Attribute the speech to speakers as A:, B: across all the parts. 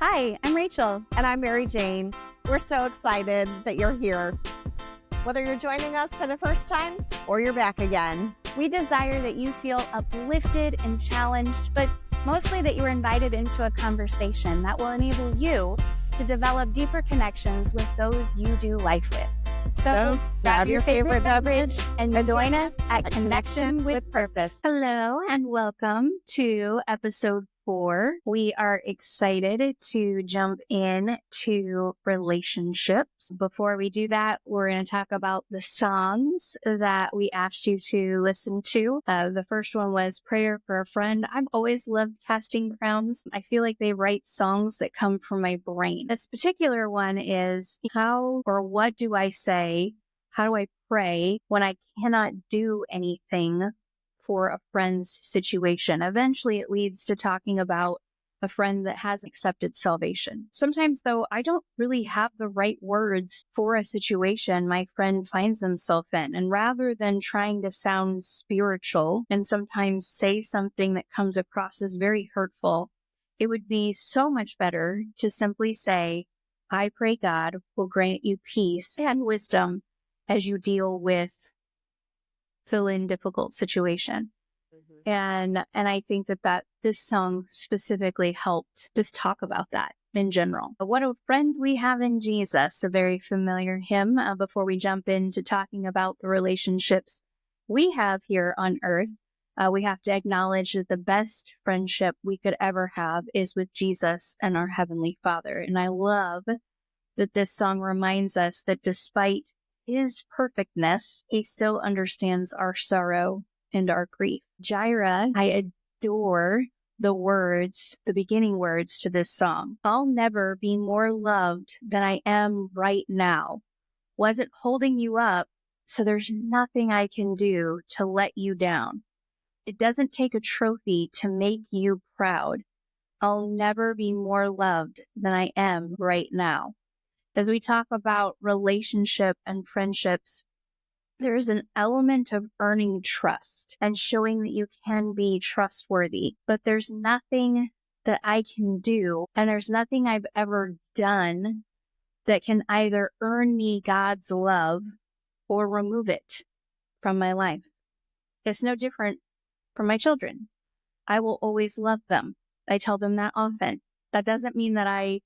A: Hi, I'm Rachel.
B: And I'm Mary Jane. We're so excited that you're here. Whether you're joining us for the first time or you're back again,
A: We desire that you feel uplifted and challenged, but mostly that you are invited into a conversation that will enable you to develop deeper connections with those you do life with. So grab your favorite beverage and join us at Connection with Purpose. Hello and welcome to episode 4. We are excited to jump in to relationships. Before we do that, we're going to talk about the songs that we asked you to listen to. The first one was Prayer for a Friend. I've always loved Casting Crowns. I feel like they write songs that come from my brain. This particular one is how or what do I say? How do I pray when I cannot do anything for a friend's situation? Eventually, it leads to talking about a friend that has accepted salvation. Sometimes, though, I don't really have the right words for a situation my friend finds themselves in. And rather than trying to sound spiritual and sometimes say something that comes across as very hurtful, it would be so much better to simply say, I pray God will grant you peace and wisdom as you deal with fill in difficult situation. And I think that this song specifically helped just talk about that in general. What a friend we have in Jesus, a very familiar hymn. Before we jump into talking about the relationships we have here on earth, we have to acknowledge that the best friendship we could ever have is with Jesus and our Heavenly Father. And I love that this song reminds us that despite His perfectness, He still understands our sorrow and our grief. Jireh, I adore the words, the beginning words to this song. I'll never be more loved than I am right now. Wasn't holding you up, so there's nothing I can do to let you down. It doesn't take a trophy to make you proud. I'll never be more loved than I am right now. As we talk about relationship and friendships, there's an element of earning trust and showing that you can be trustworthy, but there's nothing that I can do, and there's nothing I've ever done that can either earn me God's love or remove it from my life. It's no different for my children. I will always love them. I tell them that often. That doesn't mean that I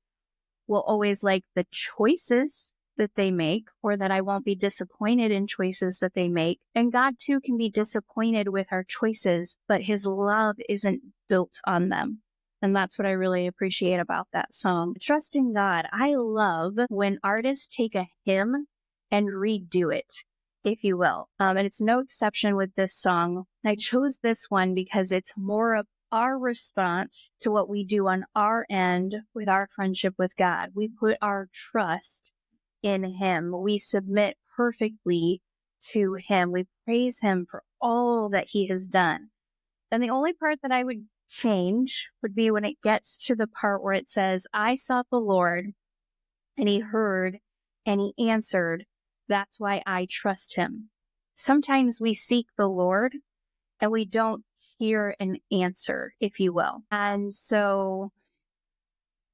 A: will always like the choices that they make, or that I won't be disappointed in choices that they make. And God too can be disappointed with our choices, but His love isn't built on them. And that's what I really appreciate about that song. Trusting God. I love when artists take a hymn and redo it, if you will. And it's no exception with this song. I chose this one because it's more of our response to what we do on our end with our friendship with God. We put our trust in Him. We submit perfectly to Him. We praise Him for all that He has done. And the only part that I would change would be when it gets to the part where it says, I sought the Lord and He heard and He answered. That's why I trust Him. Sometimes we seek the Lord and we don't hear an answer, if you will. And so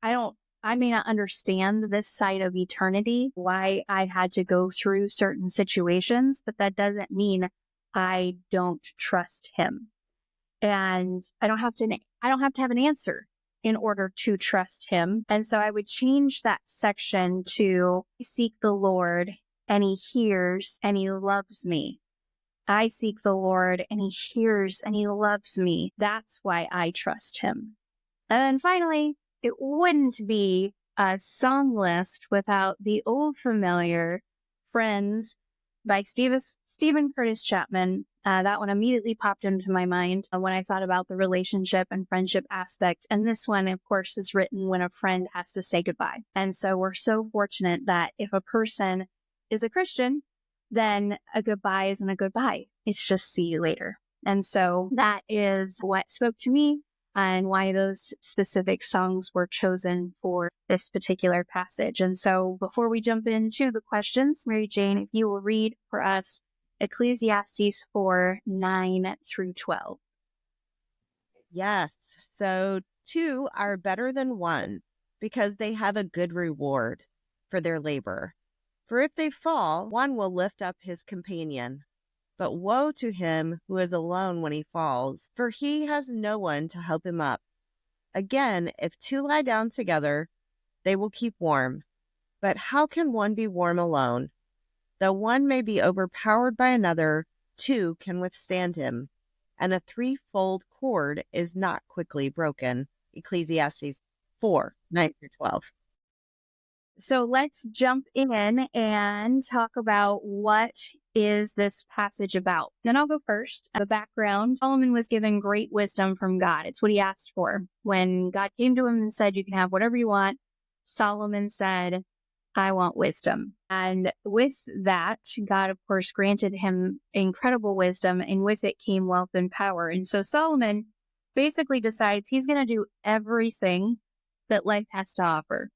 A: I may not understand this side of eternity, why I had to go through certain situations, but that doesn't mean I don't trust Him. And I don't have to have an answer in order to trust Him. And so I would change that section to seek the Lord and He hears and He loves me. I seek the Lord and He hears and He loves me. That's why I trust Him. And then finally, it wouldn't be a song list without the old familiar Friends by Stephen Curtis Chapman. That one immediately popped into my mind when I thought about the relationship and friendship aspect. And this one, of course, is written when a friend has to say goodbye. And so we're so fortunate that if a person is a Christian, then a goodbye isn't a goodbye. It's just see you later. And so that is what spoke to me and why those specific songs were chosen for this particular passage. And so before we jump into the questions, Mary Jane, if you will read for us Ecclesiastes 4:9-12.
B: Yes. So 2 are better than 1, because they have a good reward for their labor. For if they fall, one will lift up his companion. But woe to him who is alone when he falls, for he has no one to help him up. Again, if two lie down together, they will keep warm. But how can one be warm alone? Though one may be overpowered by another, two can withstand him. And a threefold cord is not quickly broken. Ecclesiastes 4:9-12.
A: So let's jump in and talk about what is this passage about. Then I'll go first. The background: Solomon was given great wisdom from God. It's what he asked for. When God came to him and said, you can have whatever you want, Solomon said, I want wisdom. And with that, God, of course, granted him incredible wisdom, and with it came wealth and power. And so Solomon basically decides he's going to do everything that life has to offer.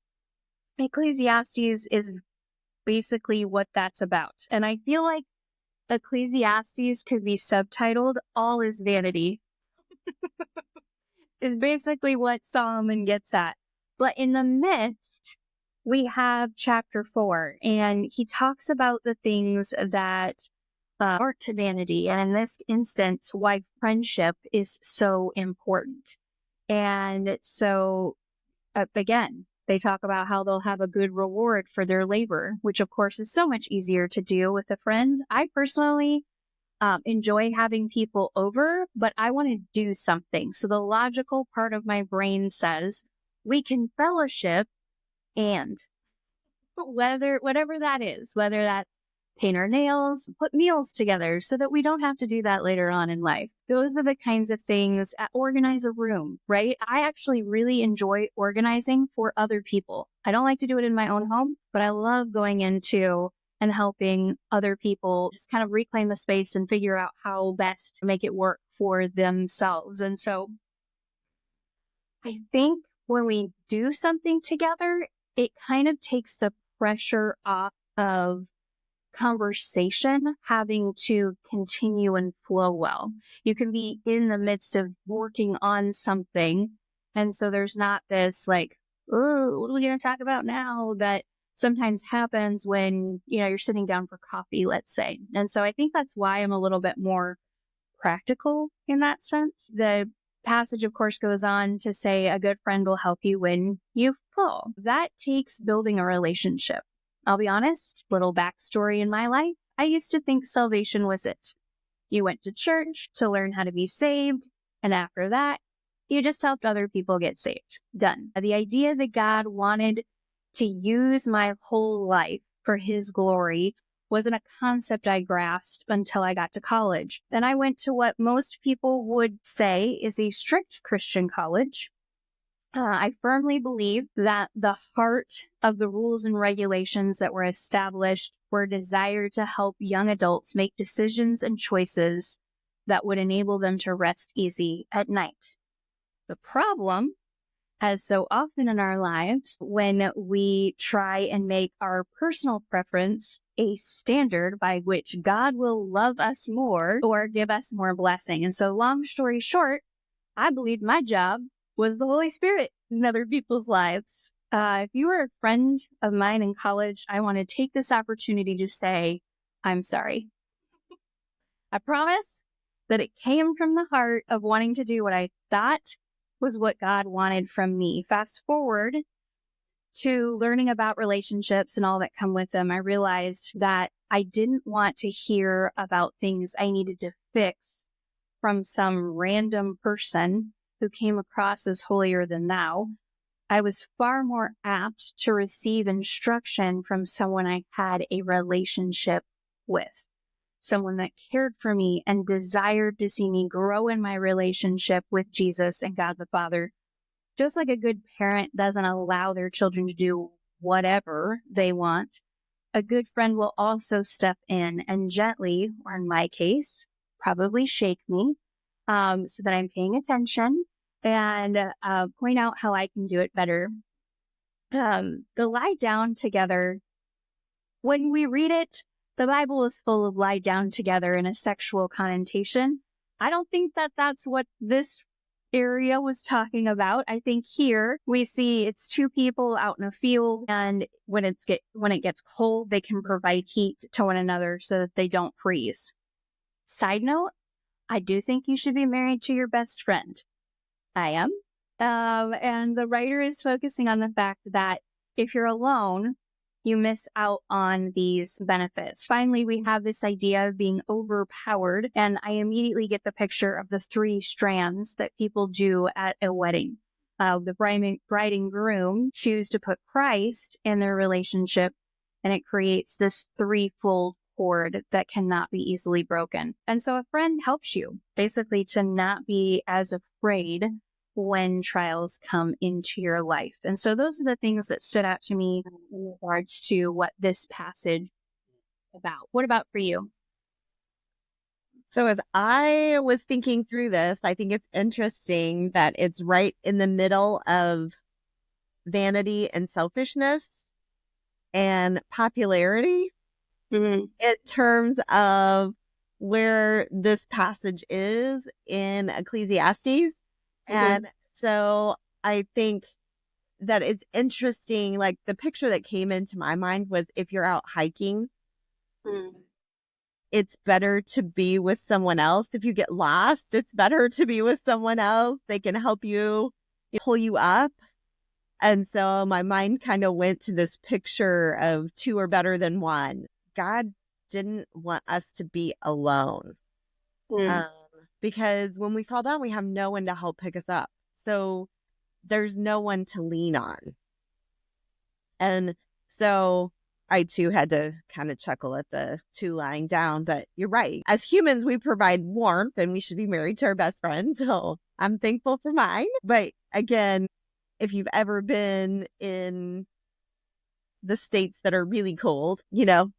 A: Ecclesiastes is basically what that's about. And I feel like Ecclesiastes could be subtitled All is Vanity. Is basically what Solomon gets at. But in the midst, we have chapter 4, and he talks about the things that are to vanity. And in this instance, why friendship is so important. And so, again, they talk about how they'll have a good reward for their labor, which of course is so much easier to do with a friend. I personally enjoy having people over, but I want to do something. So the logical part of my brain says we can fellowship and whatever that is, whether that's paint our nails, put meals together so that we don't have to do that later on in life. Those are the kinds of things. Organize a room, right? I actually really enjoy organizing for other people. I don't like to do it in my own home, but I love going into and helping other people just kind of reclaim a space and figure out how best to make it work for themselves. And so I think when we do something together, it kind of takes the pressure off of conversation having to continue and flow well. You can be in the midst of working on something, and so there's not this like, oh, what are we going to talk about now, that sometimes happens when, you're sitting down for coffee, let's say. And so I think that's why I'm a little bit more practical in that sense. The passage, of course, goes on to say a good friend will help you when you fall. That takes building a relationship. I'll be honest, little backstory in my life. I used to think salvation was it. You went to church to learn how to be saved, and after that, you just helped other people get saved. Done. The idea that God wanted to use my whole life for his glory wasn't a concept I grasped until I got to college. Then I went to what most people would say is a strict Christian college. I firmly believe that the heart of the rules and regulations that were established were desired to help young adults make decisions and choices that would enable them to rest easy at night. The problem, as so often in our lives, when we try and make our personal preference a standard by which God will love us more or give us more blessing. And so, long story short, I believed my job was the Holy Spirit in other people's lives. If you were a friend of mine in college, I want to take this opportunity to say, I'm sorry. I promise that it came from the heart of wanting to do what I thought was what God wanted from me. Fast forward to learning about relationships and all that come with them, I realized that I didn't want to hear about things I needed to fix from some random person who came across as holier than thou. I was far more apt to receive instruction from someone I had a relationship with, someone that cared for me and desired to see me grow in my relationship with Jesus and God the Father. Just like a good parent doesn't allow their children to do whatever they want, a good friend will also step in and gently, or in my case, probably shake me, so that I'm paying attention and point out how I can do it better. The lie down together, when we read it, the Bible is full of lie down together in a sexual connotation. I don't think that that's what this area was talking about. I think here we see it's two people out in a field, and when it gets cold, they can provide heat to one another so that they don't freeze. Side note, I do think you should be married to your best friend. I am. And the writer is focusing on the fact that if you're alone, you miss out on these benefits. Finally, we have this idea of being overpowered, and I immediately get the picture of the 3 strands that people do at a wedding. The bride and groom choose to put Christ in their relationship, and it creates this threefold cord that cannot be easily broken. And so a friend helps you basically to not be as afraid when trials come into your life. And so those are the things that stood out to me in regards to what this passage is about. What about for you?
B: So as I was thinking through this, I think it's interesting that it's right in the middle of vanity and selfishness and popularity in terms of where this passage is in Ecclesiastes. And so I think that it's interesting, like the picture that came into my mind was if you're out hiking, it's better to be with someone else. If you get lost, it's better to be with someone else. They can help you, pull you up. And so my mind kind of went to this picture of 2 are better than 1. God didn't want us to be alone. Because when we fall down, we have no one to help pick us up. So there's no one to lean on. And so I too had to kind of chuckle at the 2 lying down, but you're right. As humans, we provide warmth and we should be married to our best friend. So I'm thankful for mine. But again, if you've ever been in the states that are really cold,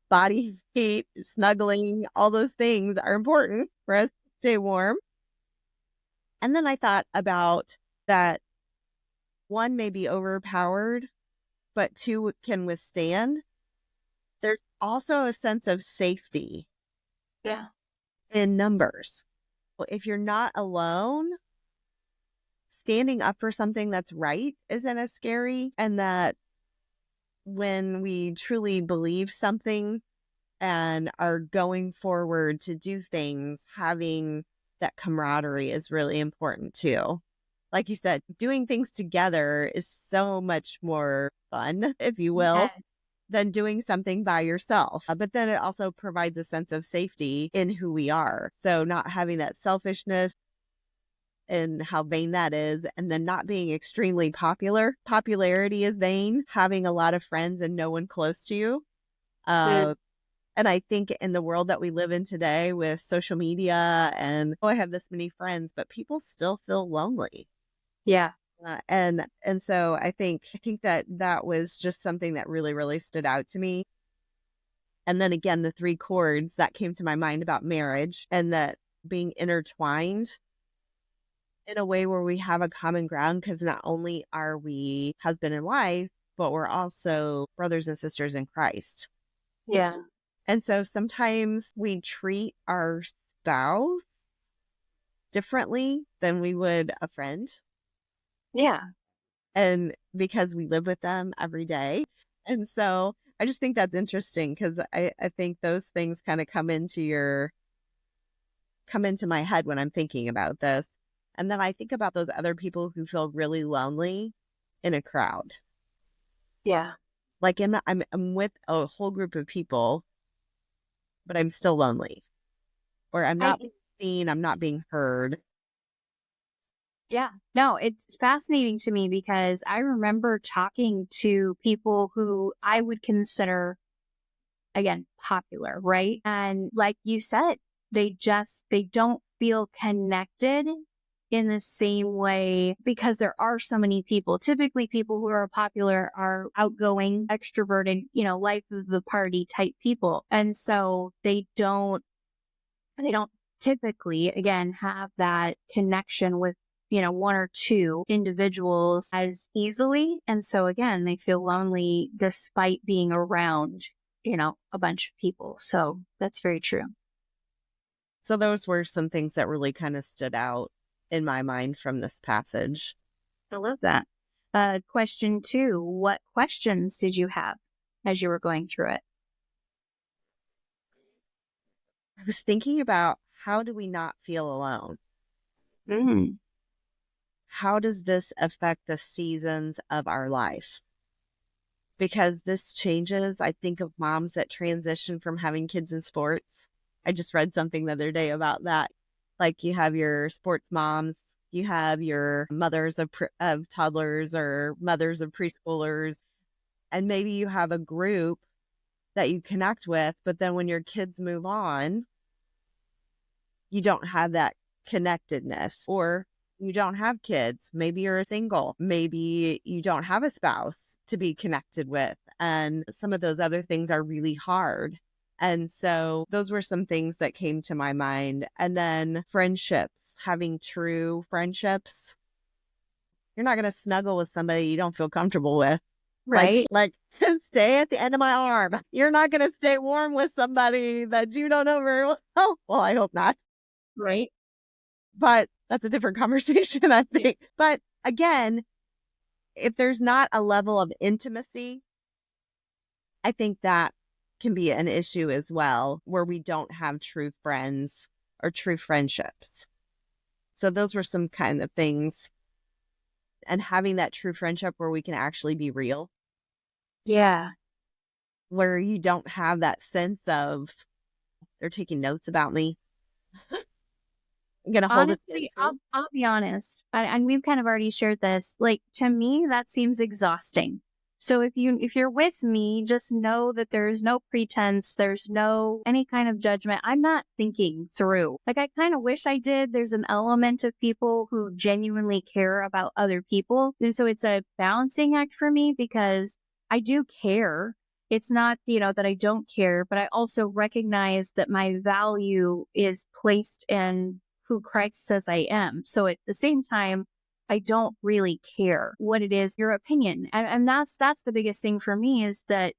B: body heat, snuggling, all those things are important for us to stay warm. And then I thought about that 1 may be overpowered, but 2 can withstand. There's also a sense of safety in numbers. If you're not alone, standing up for something that's right isn't as scary. And that when we truly believe something and are going forward to do things, having that camaraderie is really important too. Like you said, doing things together is so much more fun, if you will, than doing something by yourself. But then it also provides a sense of safety in who we are. So not having that selfishness and how vain that is, and then not being extremely popular. Popularity is vain. Having a lot of friends and no one close to you. And I think in the world that we live in today with social media and I have this many friends, but people still feel lonely.
A: Yeah.
B: And so I think that was just something that really, really stood out to me. And then again, the 3 chords that came to my mind about marriage and that being intertwined in a way where we have a common ground, because not only are we husband and wife, but we're also brothers and sisters in Christ.
A: Yeah.
B: And so sometimes we treat our spouse differently than we would a friend.
A: Yeah.
B: And because we live with them every day. And so I just think that's interesting because I think those things kind of come into my head when I'm thinking about this. And then I think about those other people who feel really lonely in a crowd.
A: Yeah.
B: Like I'm with a whole group of people, but I'm still lonely. Or I'm not being seen, I'm not being heard.
A: Yeah, no, it's fascinating to me because I remember talking to people who I would consider, again, popular, right? And like you said, they don't feel connected in the same way because there are so many people. Typically, people who are popular are outgoing, extroverted, life of the party type people. And so they don't typically, again, have that connection with 1 or 2 individuals as easily. And so again, they feel lonely despite being around, a bunch of people. So that's very true.
B: So those were some things that really kind of stood out in my mind from this passage.
A: I love that. Question 2, what questions did you have as you were going through it?
B: I was thinking about, how do we not feel alone?
A: Mm.
B: How does this affect the seasons of our life? Because this changes. I think of moms that transition from having kids in sports. I just read something the other day about that. Like, you have your sports moms, you have your mothers of toddlers or mothers of preschoolers, and maybe you have a group that you connect with, but then when your kids move on, you don't have that connectedness, or you don't have kids. Maybe you're single. Maybe you don't have a spouse to be connected with. And some of those other things are really hard. And so those were some things that came to my mind. And then friendships, having true friendships. You're not going to snuggle with somebody you don't feel comfortable with.
A: Right.
B: Like stay at the end of my arm. You're not going to stay warm with somebody that you don't know very well. Oh, well, I hope not.
A: Right.
B: But that's a different conversation, I think. But again, if there's not a level of intimacy, I think that can be an issue as well, where we don't have true friends or true friendships. So those were some kind of things. And having that true friendship where we can actually be real,
A: Yeah.
B: where you don't have that sense of they're taking notes about me. I'm going to hold it
A: Honestly,
B: against me.
A: I'll be honest, and we've kind of already shared this. Like, to me, that seems exhausting. So if you're with me, just know that there's no pretense, there's no any kind of judgment. I'm not thinking through. Like, I kind of wish I did. There's an element of people who genuinely care about other people, and so it's a balancing act for me, because I do care. It's not, that I don't care, but I also recognize that my value is placed in who Christ says I am. So at the same time, I don't really care what it is, your opinion. And that's the biggest thing for me, is that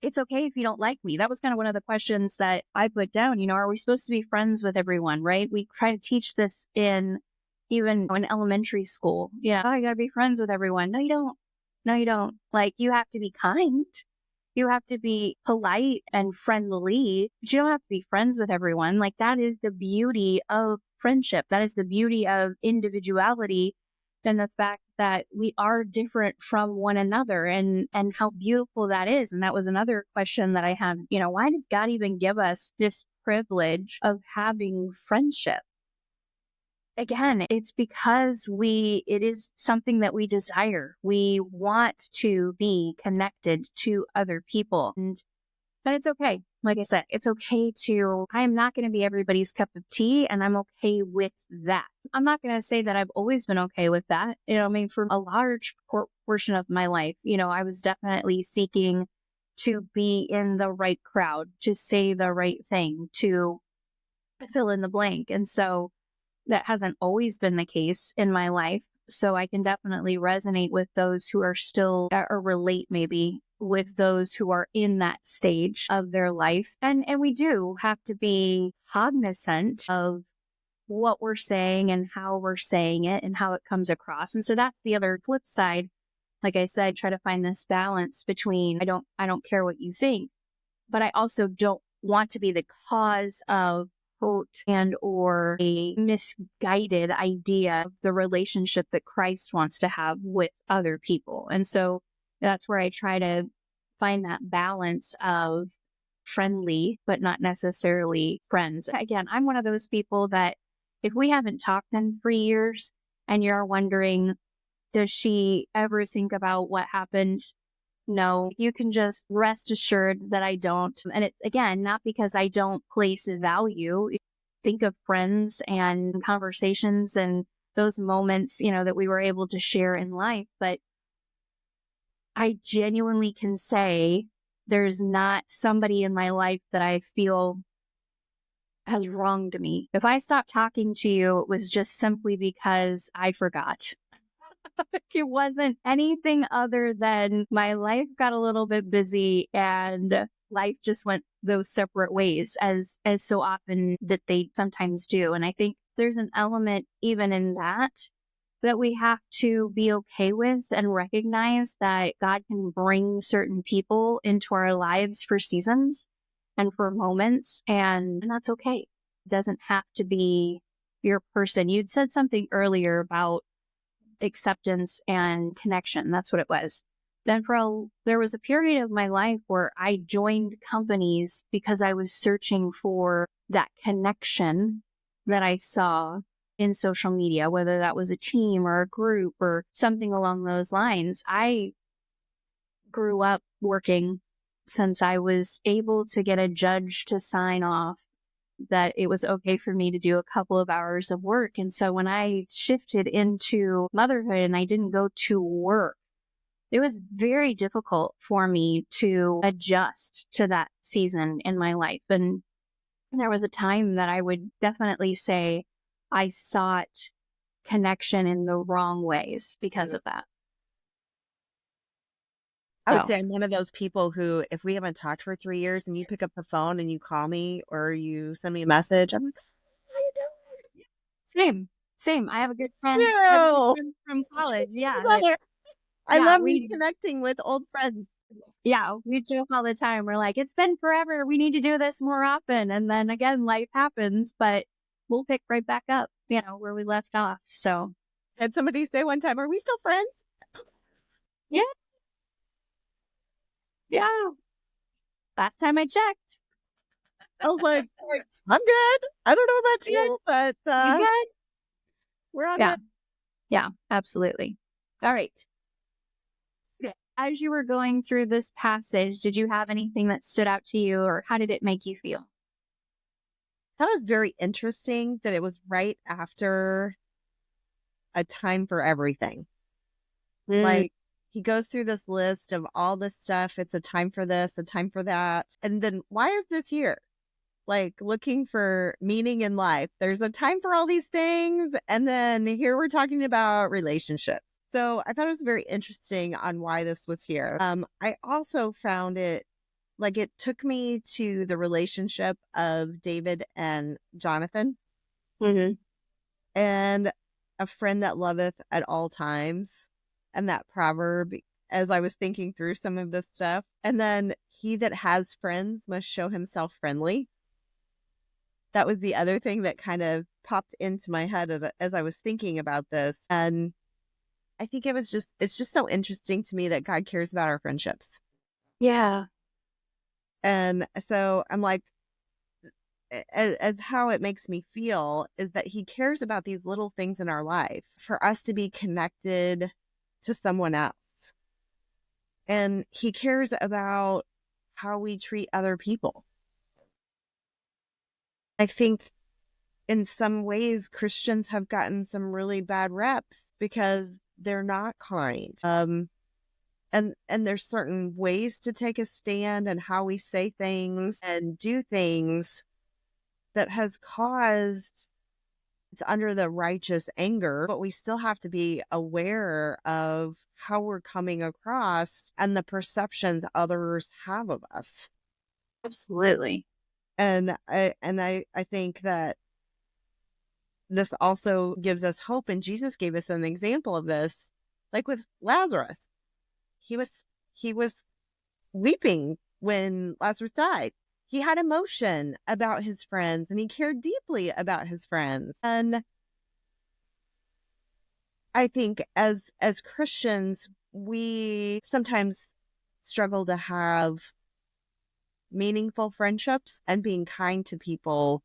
A: it's okay if you don't like me. That was kind of one of the questions that I put down. Are we supposed to be friends with everyone, right? We try to teach this even in elementary school. Yeah. Oh, you gotta be friends with everyone. No, you don't. No, you don't. Like, you have to be kind. You have to be polite and friendly, but you don't have to be friends with everyone. Like, that is the beauty of friendship. That is the beauty of individuality, and the fact that we are different from one another, and how beautiful that is. And that was another question that I had, why does God even give us this privilege of having friendship? Again, it's because it is something that we desire. We want to be connected to other people. And but it's okay. Like I said, it's okay I am not going to be everybody's cup of tea, and I'm okay with that. I'm not going to say that I've always been okay with that. For a large portion of my life, I was definitely seeking to be in the right crowd, to say the right thing, to fill in the blank. And so that hasn't always been the case in my life. So I can definitely resonate with those who are still, or relate maybe with those who are in that stage of their life. And we do have to be cognizant of what we're saying and how we're saying it and how it comes across. And so that's the other flip side. Like I said, try to find this balance between I don't care what you think, but I also don't want to be the cause of hurt and or a misguided idea of the relationship that Christ wants to have with other people. And so that's where I try to find that balance of friendly, but not necessarily friends. Again, I'm one of those people that if we haven't talked in 3 years and you're wondering, does she ever think about what happened? No, you can just rest assured that I don't. And it's, again, not because I don't place value. Think of friends and conversations and those moments, that we were able to share in life. But I genuinely can say there's not somebody in my life that I feel has wronged me. If I stopped talking to you, it was just simply because I forgot. It wasn't anything other than my life got a little bit busy and life just went those separate ways, as so often that they sometimes do. And I think there's an element even in that we have to be okay with and recognize that God can bring certain people into our lives for seasons and for moments, and that's okay. It doesn't have to be your person. You'd said something earlier about acceptance and connection. That's what it was. Then there was a period of my life where I joined companies because I was searching for that connection that I saw in social media, whether that was a team or a group or something along those lines. I grew up working since I was able to get a judge to sign off that it was okay for me to do a couple of hours of work. And so when I shifted into motherhood and I didn't go to work, it was very difficult for me to adjust to that season in my life. And there was a time that I would definitely say I sought connection in the wrong ways because of that.
B: I would say I'm one of those people who, if we haven't talked for 3 years and you pick up the phone and you call me or you send me a message, I'm like, how you doing?
A: Same. I have a good friend, from college. Yeah.
B: I love connecting with old friends.
A: Yeah, we joke all the time. We're like, it's been forever. We need to do this more often. And then again, life happens, but we'll pick right back up, where we left off. So
B: had somebody say one time, are we still friends?
A: Yeah. Yeah. Last time I checked.
B: I was like, I'm good. I don't know about you, but
A: you good?
B: We're on
A: it.
B: it.
A: Yeah, absolutely. All right. As you were going through this passage, did you have anything that stood out to you, or how did it make you feel?
B: I thought it was very interesting that it was right after a time for everything. Like, he goes through this list of all this stuff. It's a time for this, a time for that. And then why is this here? Like, looking for meaning in life. There's a time for all these things. And then here we're talking about relationships. So I thought it was very interesting on why this was here. I also found it, like, it took me to the relationship of David and Jonathan. And a friend that loveth at all times. And that proverb, as I was thinking through some of this stuff. And then he that has friends must show himself friendly. That was the other thing that kind of popped into my head as I was thinking about this. And I think it's just so interesting to me that God cares about our friendships.
A: Yeah.
B: And so I'm like, as how it makes me feel is that he cares about these little things in our life for us to be connected to someone else. And he cares about how we treat other people. I think in some ways Christians have gotten some really bad reps because they're not kind. And there's certain ways to take a stand and how we say things and do things that has caused, it's under the righteous anger, but we still have to be aware of how we're coming across and the perceptions others have of us.
A: Absolutely.
B: And I think that this also gives us hope, and Jesus gave us an example of this, like with Lazarus. He was weeping when Lazarus died. He had emotion about his friends and he cared deeply about his friends. And I think as Christians, we sometimes struggle to have meaningful friendships and being kind to people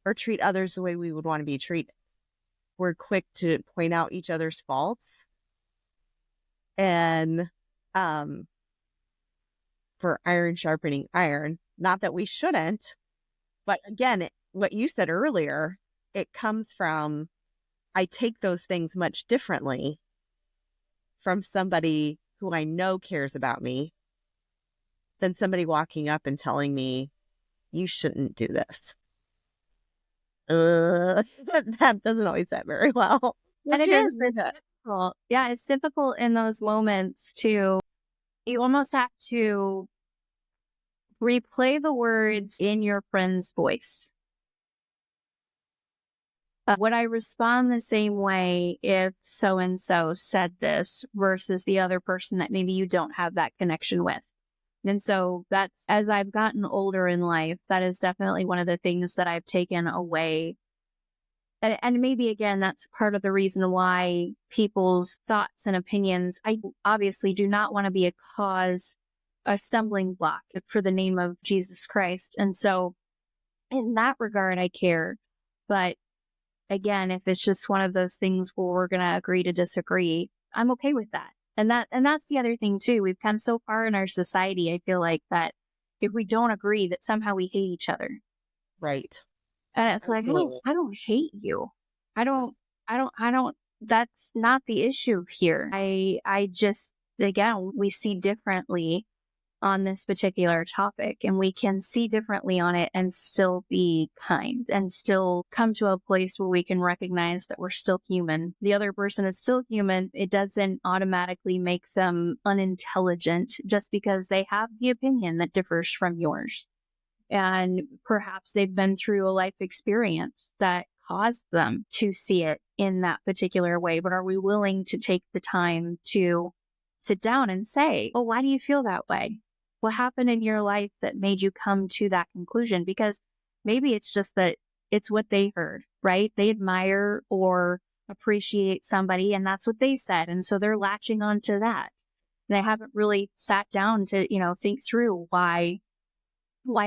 B: or treat others the way we would want to be treated. We're quick to point out each other's faults and for iron sharpening iron. Not that we shouldn't, but again, what you said earlier, it comes from, I take those things much differently from somebody who I know cares about me than somebody walking up and telling me, you shouldn't do this. That doesn't always set very well.
A: And it is difficult. Yeah, it's difficult in those moments you almost have to replay the words in your friend's voice.
C: Would I respond the same way if so-and-so said this versus the other person that maybe you don't have that connection with? And so that's, as I've gotten older in life, that is definitely one of the things that I've taken away. And maybe, again, that's part of the reason why people's thoughts and opinions, I obviously do not want to be a stumbling block for the name of Jesus Christ. And so in that regard, I care. But again, if it's just one of those things where we're going to agree to disagree, I'm okay with that. And that's the other thing too. We've come so far in our society, I feel like, that if we don't agree, that somehow we hate each other.
B: Right.
C: And it's
B: Absolutely.
C: like, I don't hate you. I don't, that's not the issue here. I just, again, we see differently on this particular topic, and we can see differently on it and still be kind and still come to a place where we can recognize that we're still human. The other person is still human. It doesn't automatically make them unintelligent just because they have the opinion that differs from yours. And perhaps they've been through a life experience that caused them to see it in that particular way. But are we willing to take the time to sit down and say, oh, why do you feel that way? What happened in your life that made you come to that conclusion? Because maybe it's just that it's what they heard, right? They admire or appreciate somebody, and that's what they said. And so they're latching onto that. They haven't really sat down to, think through why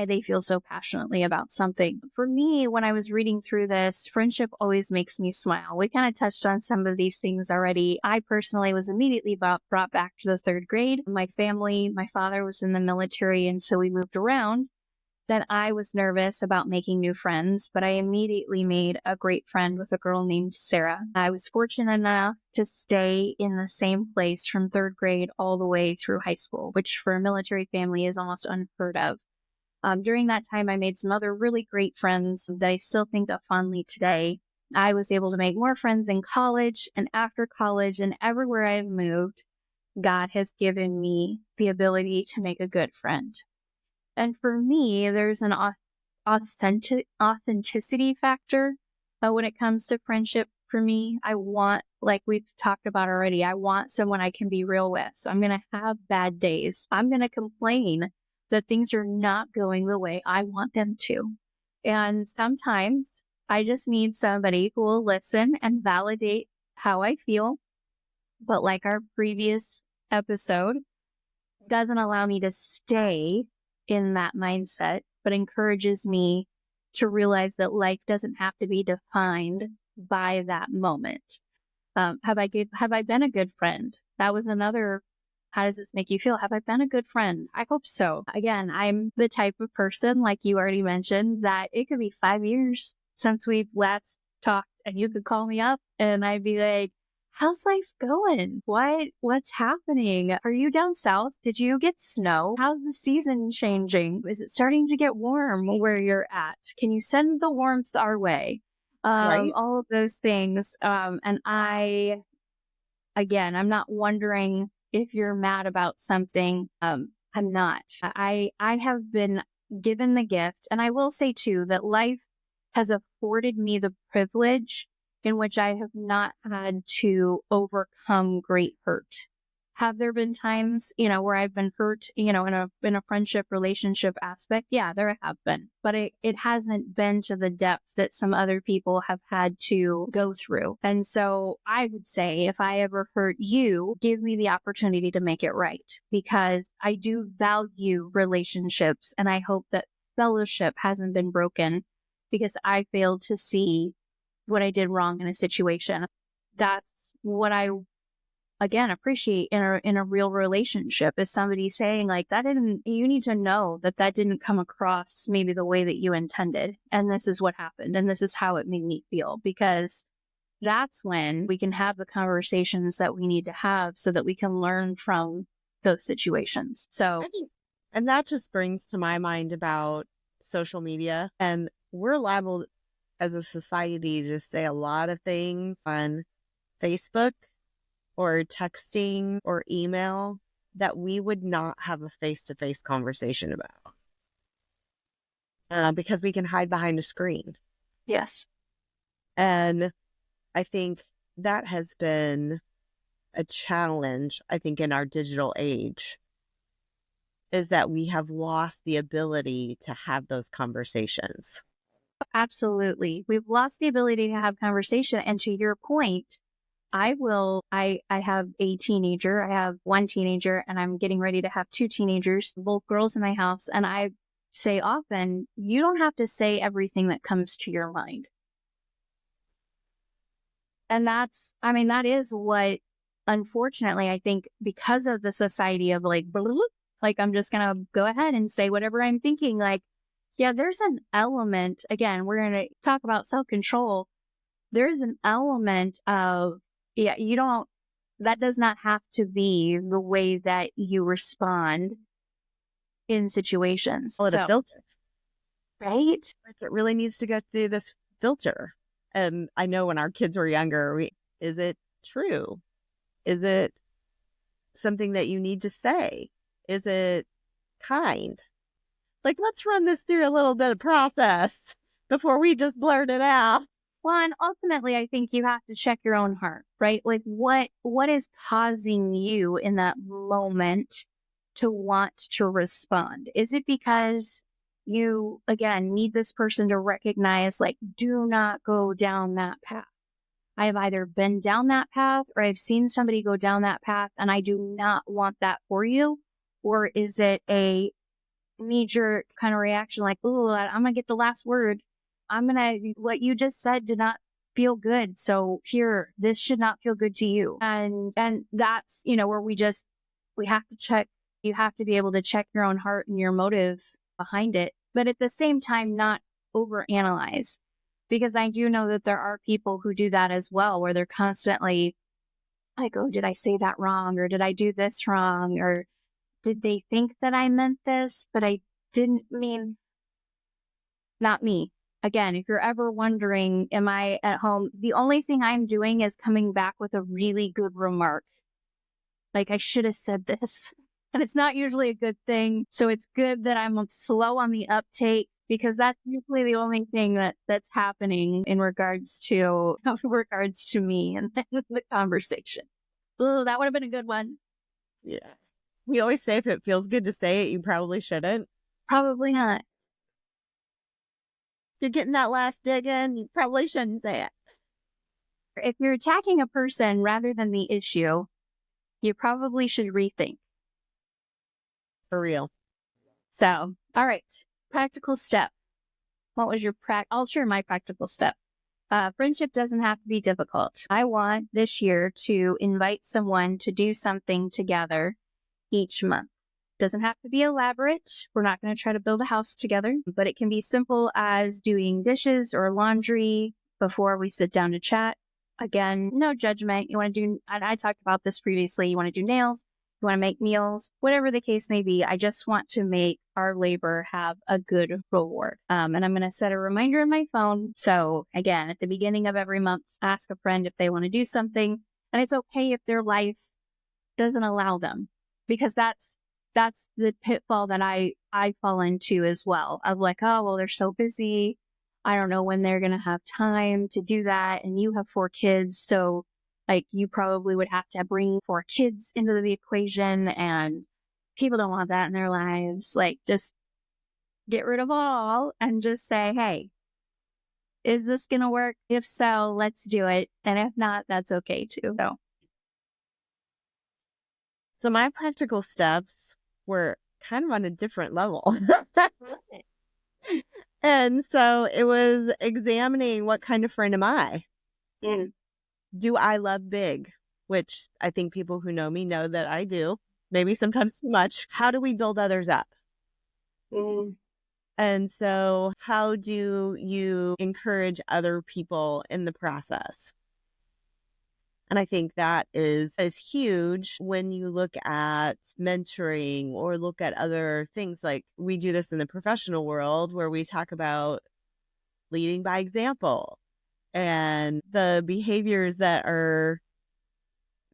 C: they feel so passionately about something. For me, when I was reading through this, friendship always makes me smile. We kind of touched on some of these things already. I personally was immediately brought back to the third grade. My family, my father was in the military, and so we moved around. Then I was nervous about making new friends, but I immediately made a great friend with a girl named Sarah. I was fortunate enough to stay in the same place from third grade all the way through high school, which for a military family is almost unheard of. During that time, I made some other really great friends that I still think of fondly today. I was able to make more friends in college and after college, and everywhere I've moved, God has given me the ability to make a good friend. And for me, there's an authenticity factor when it comes to friendship. For me, I want, like we've talked about already, I want someone I can be real with. So I'm going to have bad days. I'm going to complain that things are not going the way I want them to. And sometimes I just need somebody who will listen and validate how I feel. But like our previous episode, doesn't allow me to stay in that mindset, but encourages me to realize that life doesn't have to be defined by that moment. Have I been a good friend? That was another. How does this make you feel? Have I been a good friend? I hope so. Again, I'm the type of person, like you already mentioned, that it could be 5 years since we've last talked, and you could call me up and I'd be like, how's life going? What's happening? Are you down south? Did you get snow? How's the season changing? Is it starting to get warm where you're at? Can you send the warmth our way?
B: Right.
C: All of those things. And I'm not wondering if you're mad about something. I'm not. I have been given the gift, and I will say too that life has afforded me the privilege in which I have not had to overcome great hurt. Have there been times, where I've been hurt, in a friendship relationship aspect? Yeah, there have been, but it hasn't been to the depth that some other people have had to go through. And so I would say, if I ever hurt you, give me the opportunity to make it right, because I do value relationships, and I hope that fellowship hasn't been broken because I failed to see what I did wrong in a situation. That's what I, again, appreciate in a real relationship, is somebody saying like, you need to know that didn't come across maybe the way that you intended. And this is what happened. And this is how it made me feel, because that's when we can have the conversations that we need to have so that we can learn from those situations. So,
B: And that just brings to my mind about social media, and we're liable as a society to say a lot of things on Facebook or texting or email that we would not have a face-to-face conversation about, because we can hide behind a screen.
C: yes.
B: And I think that has been a challenge, I think, in our digital age, is that we have lost the ability to have those conversations.
C: Absolutely. We've lost the ability to have conversation. And to your point, I have a teenager. I have one teenager and I'm getting ready to have two teenagers, both girls in my house. And I say often, you don't have to say everything that comes to your mind. And that is what, unfortunately, I think because of the society of like, blah, blah, blah, like, I'm just going to go ahead and say whatever I'm thinking. Like, yeah, there's an element, again, we're going to talk about self-control. There's an element of, yeah, that does not have to be the way that you respond in situations.
B: Call it a filter.
C: Right?
B: Like, it really needs to go through this filter. And I know when our kids were younger, is it true? Is it something that you need to say? Is it kind? Like, let's run this through a little bit of process before we just blurt it out.
C: Well, and ultimately, I think you have to check your own heart, right? Like, what is causing you in that moment to want to respond? Is it because you, again, need this person to recognize, like, do not go down that path? I have either been down that path or I've seen somebody go down that path and I do not want that for you. Or is it a knee-jerk kind of reaction like, oh, I'm going to get the last word. What you just said did not feel good. So here, this should not feel good to you. And that's, where we have to check, you have to be able to check your own heart and your motive behind it. But at the same time, not overanalyze. Because I do know that there are people who do that as well, where they're constantly like, oh, did I say that wrong? Or did I do this wrong? Or did they think that I meant this, but I didn't mean, not me. Again, if you're ever wondering, am I at home? The only thing I'm doing is coming back with a really good remark. Like, I should have said this. And it's not usually a good thing. So it's good that I'm slow on the uptake, because that's usually the only thing that's happening in regards to me and the conversation. Oh, that would have been a good one.
B: Yeah. We always say if it feels good to say it, you probably shouldn't.
C: Probably not.
B: If you're getting that last dig in, you probably shouldn't say it.
C: If you're attacking a person rather than the issue, you probably should rethink.
B: For real.
C: So, all right. Practical step. What was your I'll share my practical step. Friendship doesn't have to be difficult. I want this year to invite someone to do something together each month. Doesn't have to be elaborate. We're not going to try to build a house together, but it can be simple as doing dishes or laundry before we sit down to chat. Again, no judgment. You want to do, and I talked about this previously, you want to do nails, you want to make meals, whatever the case may be. I just want to make our labor have a good reward. And I'm going to set a reminder in my phone. So again, at the beginning of every month, ask a friend if they want to do something. And it's okay if their life doesn't allow them, because that's the pitfall that I fall into as well, of like, oh, well, they're so busy. I don't know when they're going to have time to do that. And you have 4 kids. So like, you probably would have to bring 4 kids into the equation, and people don't want that in their lives. Like, just get rid of all and just say, hey, is this going to work? If so, let's do it. And if not, that's okay too.
B: So my practical steps were kind of on a different level. And so it was examining, what kind of friend am I?
C: Mm.
B: Do I love big? Which I think people who know me know that I do. Maybe sometimes too much. How do we build others up?
C: Mm.
B: And so how do you encourage other people in the process? And I think that is huge when you look at mentoring or look at other things. Like, we do this in the professional world where we talk about leading by example and the behaviors that are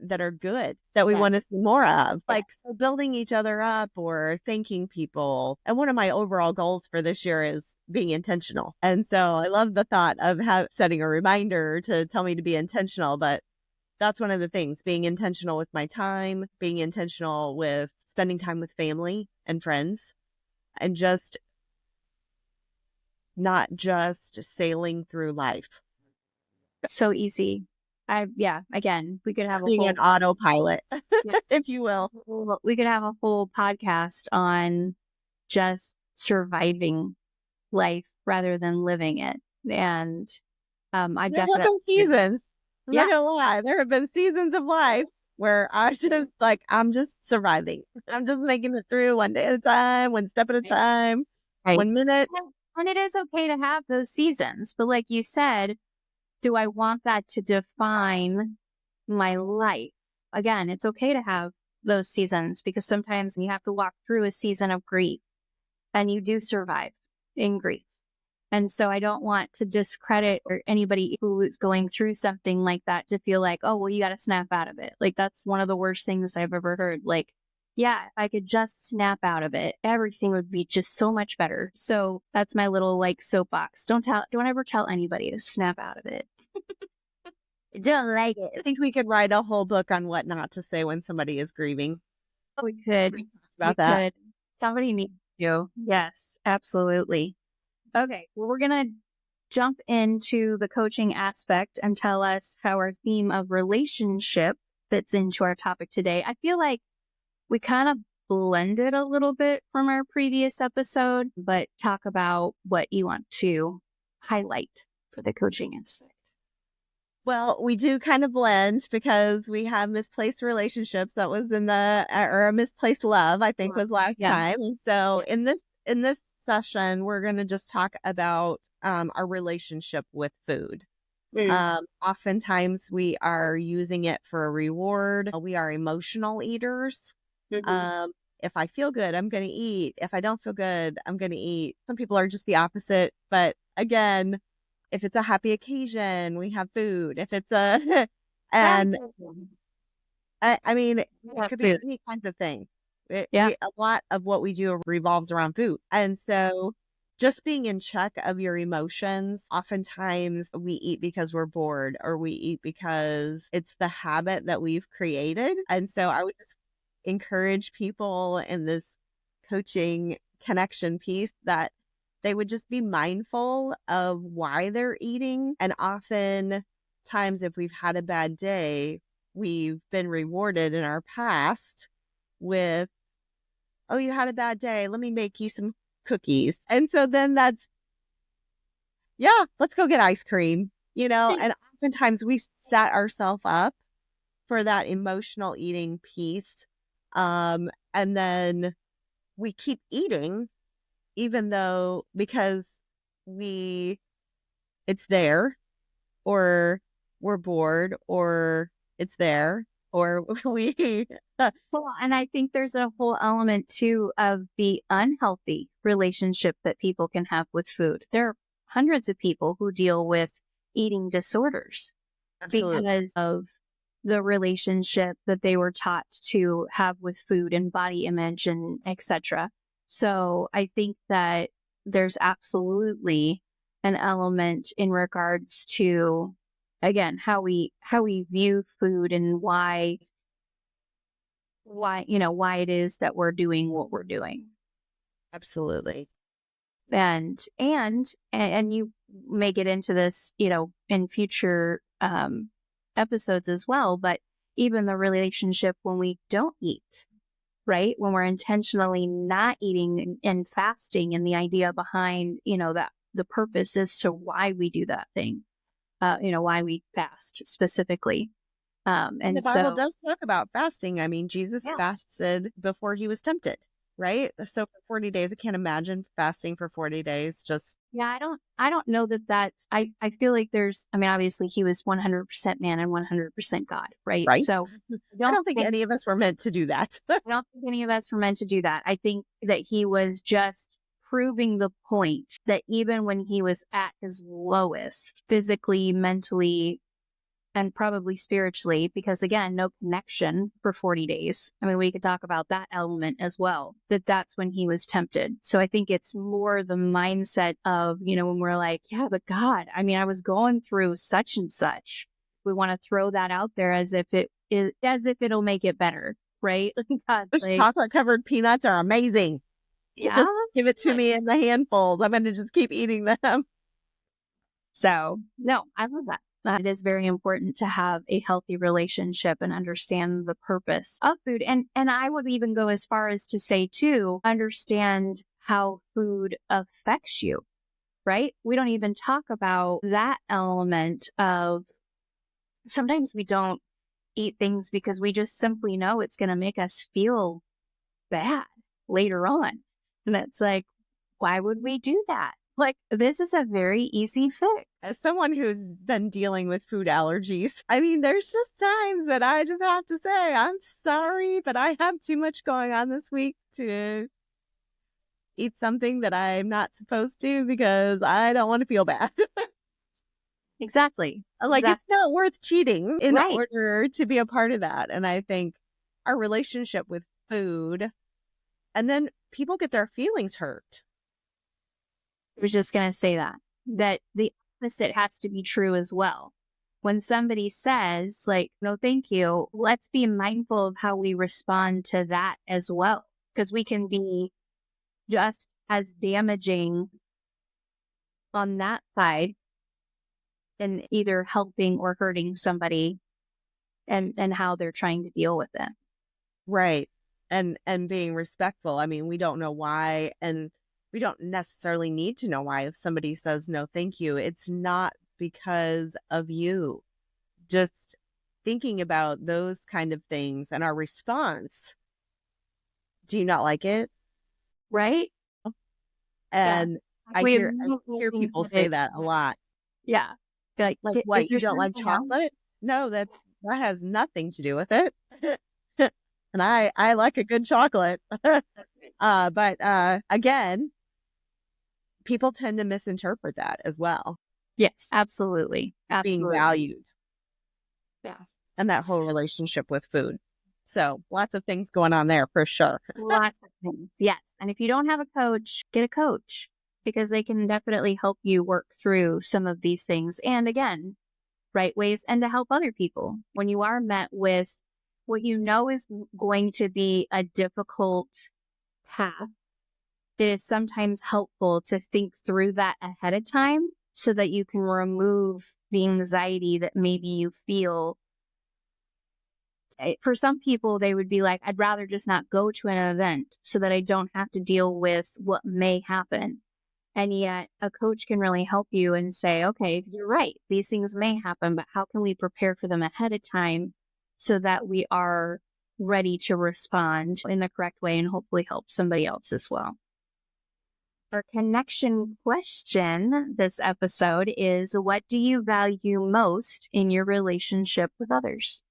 B: that are good that we want to see more of. Like, so building each other up or thanking people. And one of my overall goals for this year is being intentional. And so I love the thought of setting a reminder to tell me to be intentional. But that's one of the things, being intentional with my time, being intentional with spending time with family and friends, and just not just sailing through life.
C: So easy. Again, we could have
B: being an autopilot, if you will.
C: We could have a whole podcast on just surviving life rather than living it. And I definitely
B: have been seasons. I'm not gonna lie. There have been seasons of life where I just I'm just surviving. I'm just making it through one day at a time, one step at a time, 1 minute.
C: And it is okay to have those seasons. But like you said, do I want that to define my life? Again, it's okay to have those seasons because sometimes you have to walk through a season of grief and you do survive in grief. And so I don't want to discredit or anybody who is going through something like that to feel like, oh, well, you got to snap out of it. Like, that's one of the worst things I've ever heard. Like, yeah, if I could just snap out of it, everything would be just so much better. So that's my little soapbox. Don't ever tell anybody to snap out of it. I don't like it.
B: I think we could write a whole book on what not to say when somebody is grieving.
C: Oh, we could. Could. Somebody needs to. Yes, absolutely. Okay, well, we're going to jump into the coaching aspect and tell us how our theme of relationship fits into our topic today. I feel like we kind of blended a little bit from our previous episode, but talk about what you want to highlight for the coaching aspect.
B: Well, we do kind of blend because we have misplaced relationships. That was or misplaced love, I think, was last time. And so in this session, we're going to just talk about our relationship with food. Oftentimes we are using it for a reward. We are emotional eaters. If I feel good, I'm going to eat. If I don't feel good, I'm going to eat. Some people are just the opposite. But again, if it's a happy occasion, we have food. If it's I mean, it could be any kinds of thing. A lot of what we do revolves around food. And so just being in check of your emotions, oftentimes we eat because we're bored or we eat because it's the habit that we've created. And so I would just encourage people in this coaching connection piece that they would just be mindful of why they're eating. And often times if we've had a bad day, we've been rewarded in our past with, oh, you had a bad day, let me make you some cookies. And so then let's go get ice cream, and oftentimes we set ourselves up for that emotional eating piece. And then we keep eating, even though because it's there, or we're bored, or it's there, or we.
C: Well, and I think there's a whole element too of the unhealthy relationship that people can have with food. There are hundreds of people who deal with eating disorders because of the relationship that they were taught to have with food and body image and etc. So I think that there's absolutely an element in regards to, again, how we view food and why it is that we're doing what we're doing.
B: Absolutely.
C: And you may get into this, in future episodes as well, but even the relationship when we don't eat, right? When we're intentionally not eating and fasting, and the idea behind, that the purpose as to why we do that thing, why we fast specifically. And
B: the Bible does talk about fasting. I mean, Jesus fasted before he was tempted, right? So for 40 days, I can't imagine fasting for 40 days.
C: I don't know that's, I feel like obviously he was 100% man and 100% God, right? So
B: I don't think any of us were meant to do that.
C: I don't think any of us were meant to do that. I think that he was just proving the point that even when he was at his lowest, physically, mentally, and probably spiritually, because again, no connection for 40 days. I mean, we could talk about that element as well, that's when he was tempted. So I think it's more the mindset of, when we're like, yeah, but God, I mean, I was going through such and such. We want to throw that out there as if it'll make it better, right? God's
B: Those
C: like,
B: chocolate covered peanuts are amazing.
C: yeah.
B: Just give it to me in the handfuls. I'm going to just keep eating them.
C: So no, I love that. It is very important to have a healthy relationship and understand the purpose of food. And I would even go as far as to say too, understand how food affects you, right? We don't even talk about that element of sometimes we don't eat things because we just simply know it's going to make us feel bad later on. And it's like, why would we do that? Like, this is a very easy fix.
B: As someone who's been dealing with food allergies, I mean, there's just times that I just have to say, I'm sorry, but I have too much going on this week to eat something that I'm not supposed to because I don't want to feel bad.
C: Exactly.
B: Like, it's not worth cheating in
C: Right.
B: order to be a part of that. And I think our relationship with food, and then people get their feelings hurt.
C: I was just going to say that the opposite has to be true as well. When somebody says like, no, thank you, let's be mindful of how we respond to that as well. Because we can be just as damaging on that side in either helping or hurting somebody and how they're trying to deal with it.
B: Right. And being respectful. I mean, we don't know why, and we don't necessarily need to know why if somebody says no, thank you. It's not because of you. Just thinking about those kind of things and our response. Do you not like it?
C: Right?
B: And
C: Yeah.
B: I hear people say that a lot.
C: Yeah.
B: Like what, you don't like chocolate? No, that has nothing to do with it. And I like a good chocolate. But again, people tend to misinterpret that as well.
C: Yes, absolutely.
B: Being valued.
C: Yeah.
B: And that whole relationship with food. So lots of things going on there for sure.
C: Lots of things. Yes. And if you don't have a coach, get a coach because they can definitely help you work through some of these things. And again, right ways and to help other people. When you are met with what you know is going to be a difficult path, it is sometimes helpful to think through that ahead of time so that you can remove the anxiety that maybe you feel. For some people, they would be like, I'd rather just not go to an event so that I don't have to deal with what may happen. And yet a coach can really help you and say, okay, you're right. These things may happen, but how can we prepare for them ahead of time so that we are ready to respond in the correct way and hopefully help somebody else as well? Our connection question this episode is, what do you value most in your relationship with others?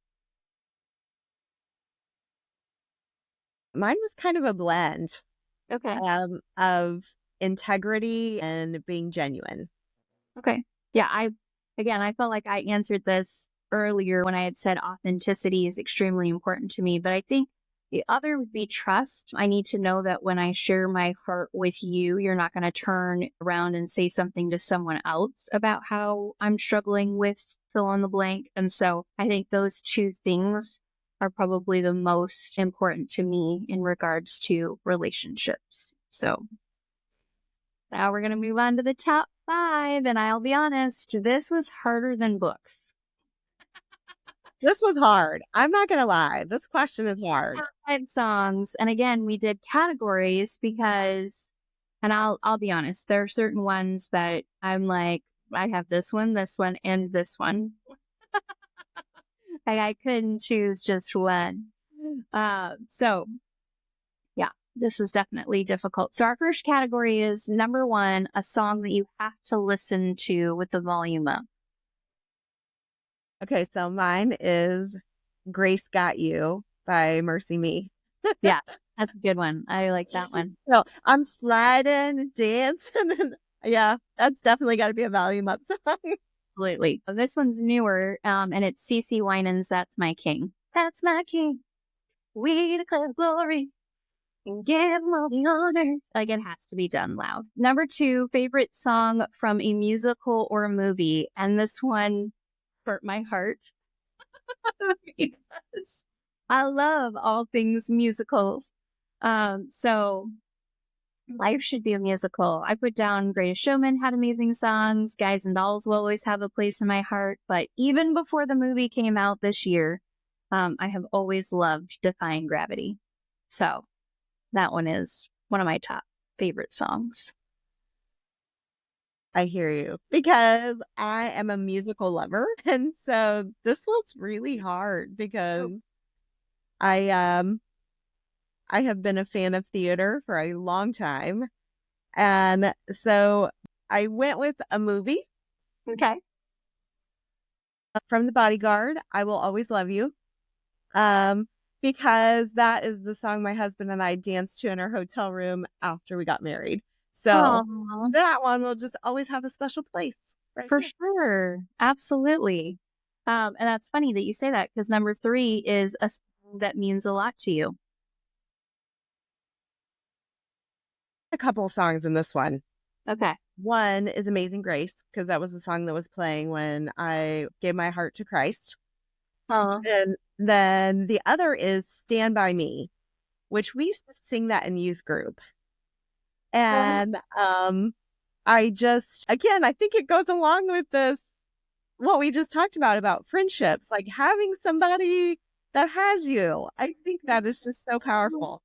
B: Mine was kind of a blend
C: Okay.
B: of integrity and being genuine.
C: Okay. Yeah. I felt like I answered this earlier when I had said authenticity is extremely important to me, but I think the other would be trust. I need to know that when I share my heart with you, you're not going to turn around and say something to someone else about how I'm struggling with fill in the blank. And so I think those two things are probably the most important to me in regards to relationships. So now we're going to move on to the top 5. And I'll be honest, this was harder than books.
B: This was hard. I'm not going to lie. This question is hard.
C: 5 songs. And again, we did categories because, and I'll be honest, there are certain ones that I'm like, I have this one, and this one. Like I couldn't choose just one. So yeah, this was definitely difficult. So our first category is number 1, a song that you have to listen to with the volume up.
B: Okay, so mine is Grace Got You by Mercy Me.
C: Yeah, that's a good one. I like that one.
B: So I'm sliding, dancing. And yeah, that's definitely got to be a volume up song.
C: Absolutely. This one's newer, and it's CeCe Winans' That's My King. That's my king. We declare glory and give him all the honor. Like, it has to be done loud. Number 2, favorite song from a musical or a movie. And this one hurt my heart because I love all things musicals. So life should be a musical. I put down Greatest Showman had amazing songs. Guys and Dolls will always have a place in my heart. But even before the movie came out this year, I have always loved Defying Gravity. So that one is one of my top favorite songs.
B: I hear you, because I am a musical lover. And so this was really hard because I have been a fan of theater for a long time. And so I went with a movie.
C: Okay.
B: From The Bodyguard, I Will Always Love You. Because that is the song my husband and I danced to in our hotel room after we got married. So
C: Aww.
B: that one will just always have a special place. Right
C: For
B: here.
C: sure. Absolutely. And that's funny that you say that, because number 3 is a song that means a lot to you.
B: A couple of songs in this one.
C: Okay.
B: One is Amazing Grace, because that was the song that was playing when I gave my heart to Christ. And then the other is Stand By Me, which we used to sing that in youth group. And I just, again, I think it goes along with this, what we just talked about friendships, like having somebody that has you. I think that is just so powerful.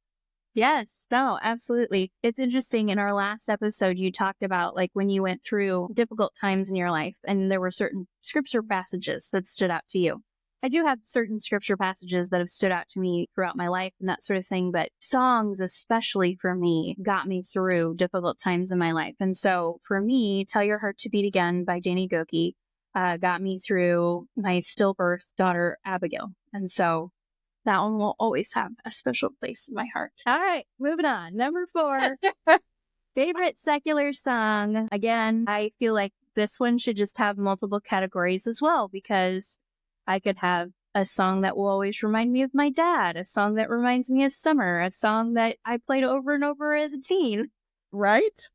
C: Yes, no, absolutely. It's interesting. In our last episode, you talked about like when you went through difficult times in your life and there were certain scripture passages that stood out to you. I do have certain scripture passages that have stood out to me throughout my life and that sort of thing, but songs, especially for me, got me through difficult times in my life. And so for me, Tell Your Heart to Beat Again by Danny Goki got me through my stillbirth daughter, Abigail. And so that one will always have a special place in my heart. All right, moving on. Number 4, favorite secular song. Again, I feel like this one should just have multiple categories as well, because I could have a song that will always remind me of my dad, a song that reminds me of summer, a song that I played over and over as a teen.
B: Right?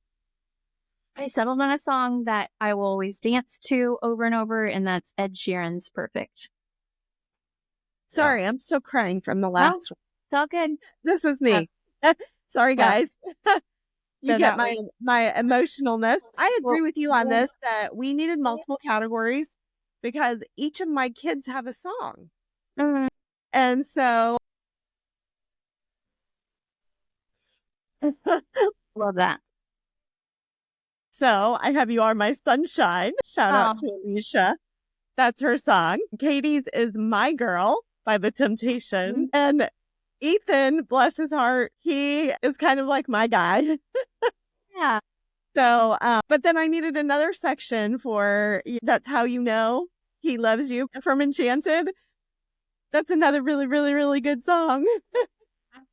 C: I settled on a song that I will always dance to over and over, and that's Ed Sheeran's Perfect.
B: Sorry, I'm still crying from the last one.
C: It's all good.
B: This is me. Sorry, guys. You get my emotionalness. I agree with you on this, that we needed multiple categories because each of my kids have a song.
C: Mm-hmm.
B: And so
C: Love that.
B: So I have You Are My Sunshine. Shout out to Alicia. That's her song. Katie's is My Girl by The Temptations. And Ethan, bless his heart, he is kind of like my guy.
C: Yeah.
B: So, but then I needed another section for That's How You Know He Loves You from Enchanted. That's another really, really, really good song.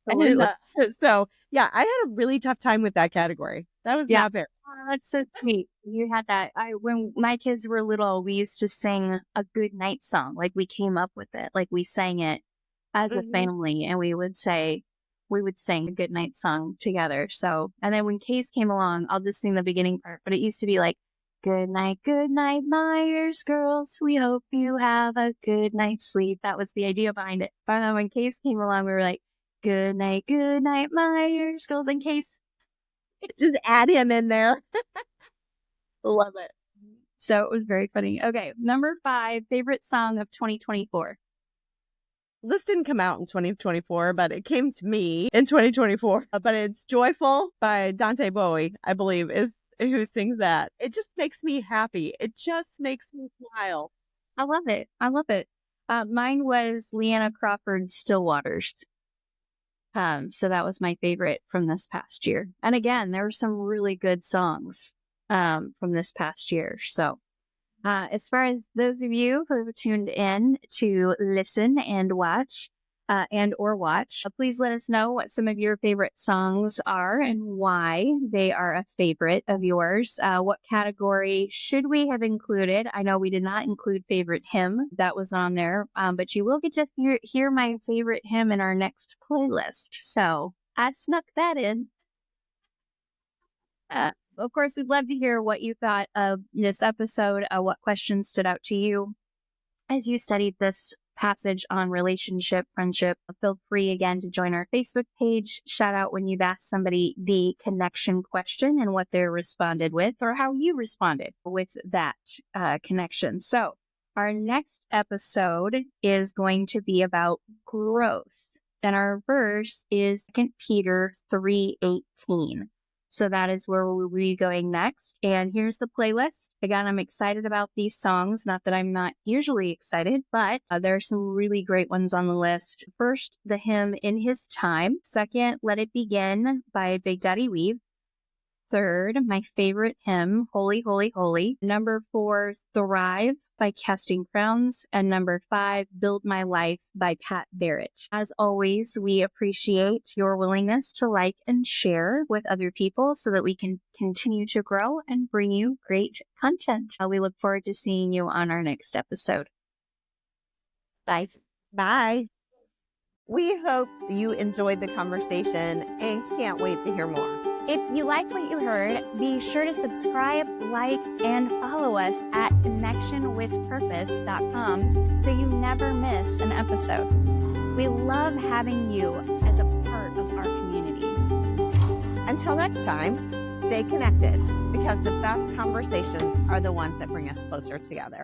C: Absolutely.
B: And, so, yeah, I had a really tough time with that category. That was not fair.
C: Oh, that's so sweet. You had that. When my kids were little, we used to sing a good night song. Like we came up with it. Like we sang it as a family, and we would sing a good night song together. So, and then when Case came along, I'll just sing the beginning part. But it used to be like, good night, Myers girls. We hope you have a good night's sleep. That was the idea behind it. But then when Case came along, we were like, good night, Myers girls. And Case,
B: just add him in there. Love it.
C: So it was very funny. Okay, number 5, favorite song of 2024.
B: This didn't come out in 2024, but it came to me in 2024. But it's Joyful by Dante Bowie, I believe, is who sings that. It just makes me happy. It just makes me smile.
C: I love it. Mine was Leanna Crawford's Still Waters. So that was my favorite from this past year. And again, there were some really good songs from this past year. So as far as those of you who have tuned in to listen and watch, and or watch. Please let us know what some of your favorite songs are and why they are a favorite of yours. What category should we have included? I know we did not include favorite hymn. That was on there, but you will get to hear my favorite hymn in our next playlist. So I snuck that in. Of course, we'd love to hear what you thought of this episode, what questions stood out to you as you studied this passage on relationship, friendship. Feel free again to join our Facebook page. Shout out when you've asked somebody the connection question and what they responded with, or how you responded with that connection. So our next episode is going to be about growth. And our verse is 2 Peter 3:18. So that is where we'll be going next. And here's the playlist. Again, I'm excited about these songs. Not that I'm not usually excited, but there are some really great ones on the list. First, the hymn In His Time. Second, Let It Begin by Big Daddy Weave. Third, my favorite hymn, Holy, Holy, Holy. Number 4, Thrive by Casting Crowns. And number 5, Build My Life by Pat Barrett. As always, we appreciate your willingness to like and share with other people so that we can continue to grow and bring you great content. We look forward to seeing you on our next episode. Bye.
B: Bye. We hope you enjoyed the conversation and can't wait to hear more.
A: If you like what you heard, be sure to subscribe, like, and follow us at connectionwithpurpose.com so you never miss an episode. We love having you as a part of our community.
B: Until next time, stay connected because the best conversations are the ones that bring us closer together.